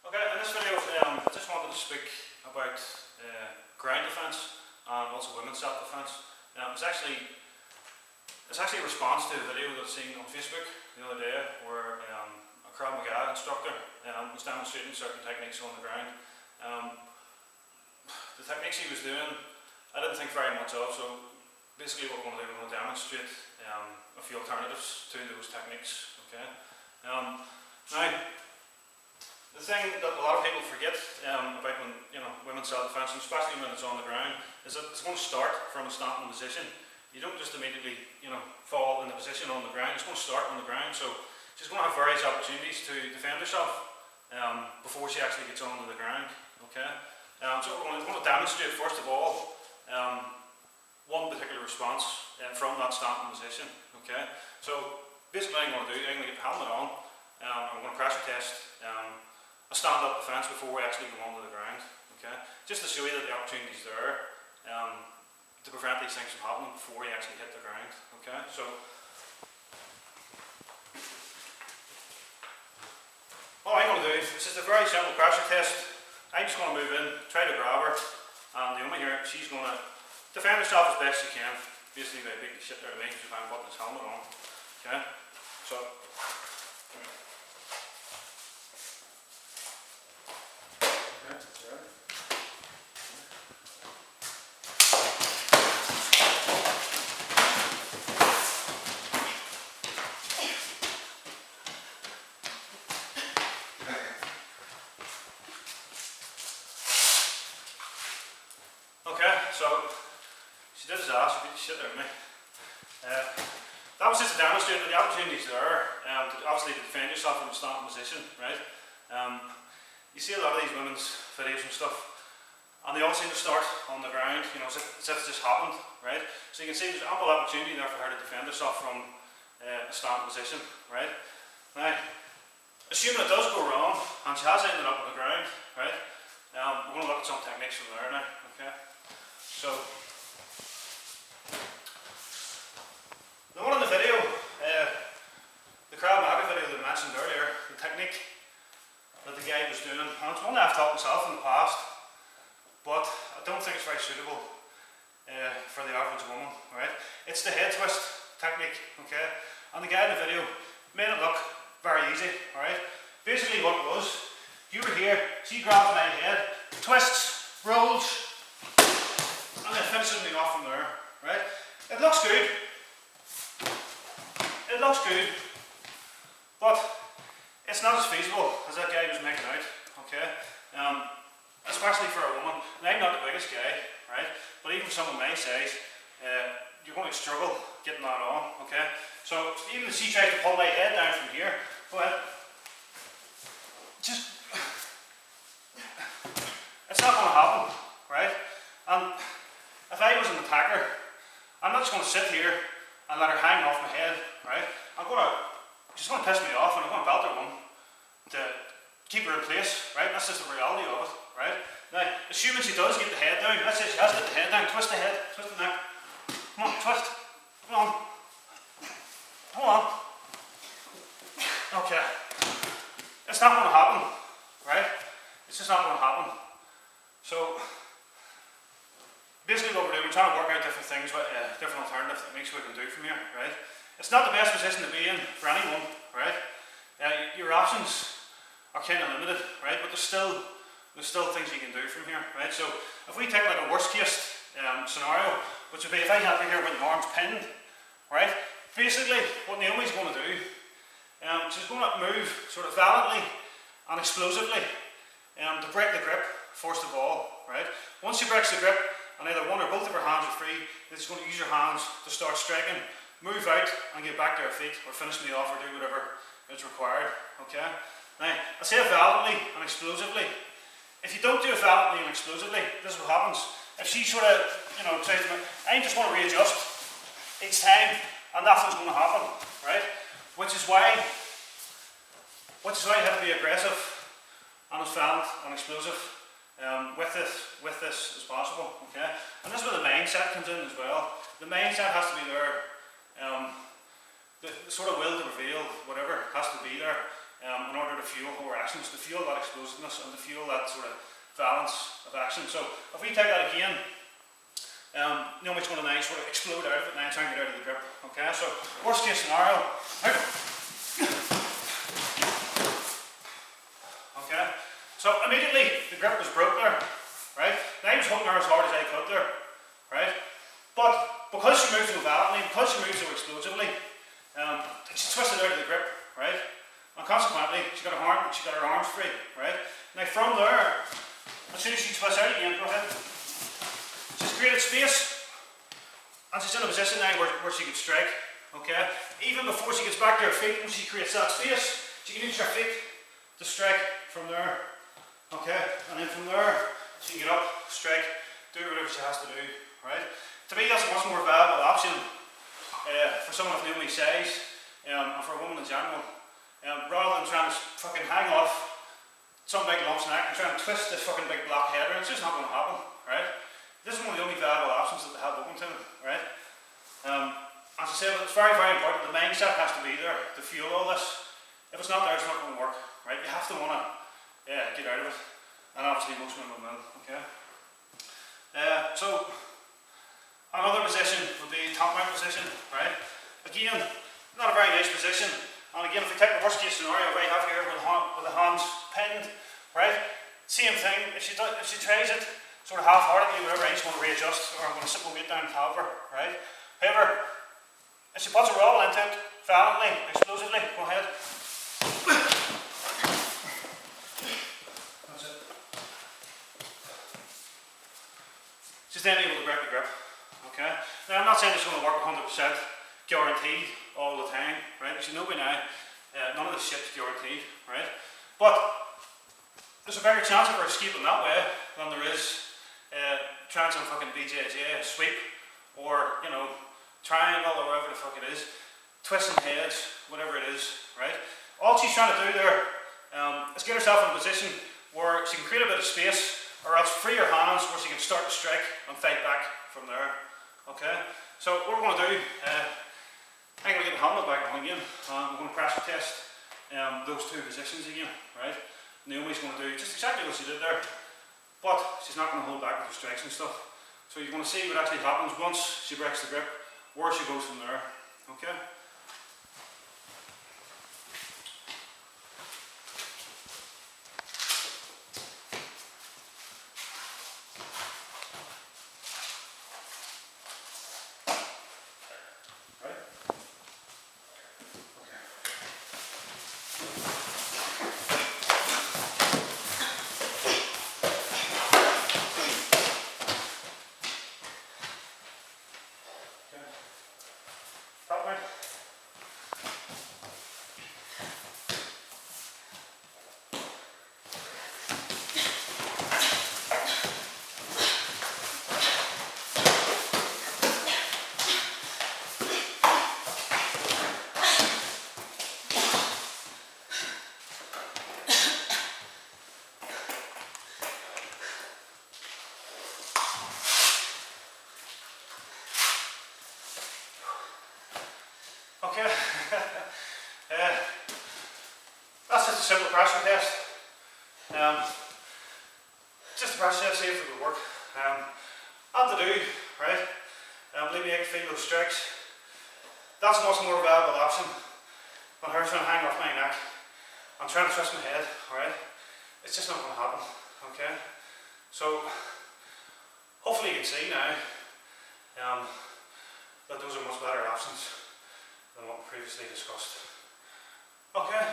Okay, in this video I just wanted to speak about ground defence and also women's self-defence. It's actually a response to a video that I've seen on Facebook the other day where a Krav Maga instructor was demonstrating certain techniques on the ground. The techniques he was doing I didn't think very much of, so basically what we're going to do, we're going to demonstrate a few alternatives to those techniques. Okay. Now, the thing that a lot of people forget about when women's self-defence, especially when it's on the ground, is that it's going to start from a standing position. You don't just immediately fall in the position on the ground. It's going to start on the ground, so she's going to have various opportunities to defend herself before she actually gets onto the ground. Okay. So we're going to demonstrate first of all one particular response from that standing position. Okay. So basically, what I'm going to do, I'm going to get the helmet on. I'm going to pressure test a stand-up defence before we actually go onto the ground. Okay, just to show you that the opportunity is there to prevent these things from happening before you actually hit the ground. Okay, so all I'm going to do is just a very simple pressure test. I'm just going to move in, try to grab her, and the woman here, she's going to defend herself as best she can, basically by beating the shit out of me if I'm putting this helmet on. Okay, so. Okay, so she did his ass, she beat the shit out of me. That was just to demonstrate that the opportunities there, obviously to defend yourself in a standing position, right? You see a lot of these women's videos and stuff, and they all seem to start on the ground, as if it just happened, right? So you can see there's ample opportunity there for her to defend herself from a standing position, right? Now, assuming it does go wrong, and she has ended up on the ground, right? We're going to look at some techniques from there now, okay? So, the one in the video, the Krav Maga video that I mentioned earlier, the technique that the guy was doing, and it's one that I've taught myself in the past, but I don't think it's very suitable for the average woman, right? It's the head twist technique, okay? And the guy in the video made it look very easy, alright? Basically what it was, you were here, she grabs my head, twists, rolls, and then finishes me off from there, right? It looks good. It looks good, but it's not as feasible as that guy was making out, okay? Especially for a woman. And I'm not the biggest guy, right? But even someone my size, you're going to struggle getting that on, okay? So even if she tries to pull my head down from here, well, just, it's not going to happen, right? And if I was an attacker, I'm not just going to sit here and let her hang off my head, right? She's going to piss me off, and I'm going to belt her one to keep her in place, right? That's just the reality of it, right? Now, assuming she does get the head down, let's say she has got the head down, twist the head, twist the neck. Come on, twist. Come on. Come on. Okay. It's not going to happen, right? It's just not going to happen. So, basically what we're doing, we're trying to work out different things, different alternative techniques we can do from here, right? It's not the best position to be in for anyone, right? Your options are kind of limited, right? But there's still things you can do from here, right? So if we take like a worst case scenario, which would be if I have her here with my arms pinned, right? Basically what Naomi's going to do, she's going to move sort of violently and explosively to break the grip, first of all, right? Once she breaks the grip, and either one or both of her hands are free, then she's going to use her hands to start striking, move out and get back to her feet, or finish me off, or do whatever is required, okay? Now, I say violently and explosively. If you don't do it violently and explosively, this is what happens. If she sort of, says to me, I'm just going to readjust each time, and nothing's going to happen, right? Which is why you have to be aggressive and as violent and explosive with this as possible, okay? And this is where the mindset comes in as well. The mindset has to be there. The sort of will to reveal, whatever, has to be there. in order to fuel our actions, to fuel that explosiveness and to fuel that sort of balance of action. So if we take that again, nobody's going to now sort of explode out of it, now trying to get out of the grip. Okay, so worst case scenario. Okay, so immediately the grip was broke there, right? Now I was holding her as hard as I could there, right? But because she moved so violently, because she moved so explosively, she twisted out of the grip, right? And consequently, she got her arms free, right? Now from there, as soon as she twists out again, go ahead. She's created space, and she's in a position now where she can strike, okay? Even before she gets back to her feet, when she creates that space, she can use her feet to strike from there, okay? And then from there, she can get up, strike, do whatever she has to do, right? To me, that's a much more valuable option for someone of Naomi's size, and for a woman in general, rather than trying to fucking hang off some big lump snack and trying to twist this fucking big block header. It's just not going to happen, right? This is one of the only viable options that they have open to them, right? As I said, it's very, very important. The mindset has to be there to fuel all this. If it's not there, it's not going to work, right? You have to want to get out of it, and obviously most women will, okay? So another position would be top mount position, right? Again, not a very nice position. And again, if we take the worst case scenario we have here with the hands pinned, right? Same thing. If she tries it sort of half-heartedly, whatever, I'm just going to readjust, or I'm going to sit my weight down and have her, right? However, if she puts a roll into it, violently, explosively, go ahead. That's it. She's then able to break the grip. Okay. Now I'm not saying it's going to work 100% guaranteed all the time, right? As you know by now, none of this shit's guaranteed, right? But there's a better chance of her escaping that way than there is trying some fucking BJJ, sweep, or, you know, triangle, or whatever the fuck it is, twisting heads, whatever it is, right? All she's trying to do there is get herself in a position where she can create a bit of space, or else free her hands where she can start to strike and fight back from there. Okay? So what we're going to do, I'm going to get the helmet back on again, and we're going to pressure test those two positions again, right? Naomi's going to do just exactly what she did there, but she's not going to hold back with her strikes and stuff. So you're going to see what actually happens once she breaks the grip, where she goes from there. Okay? Okay, that's just a simple pressure test. Just a pressure test, see if it will work. All to do, right? Leave me out, feel those strikes. That's a much more valuable option than her trying to hang off my neck and trying to twist my head, alright? It's just not going to happen, okay? So, hopefully you can see now that those are much better options than what we previously discussed. Okay.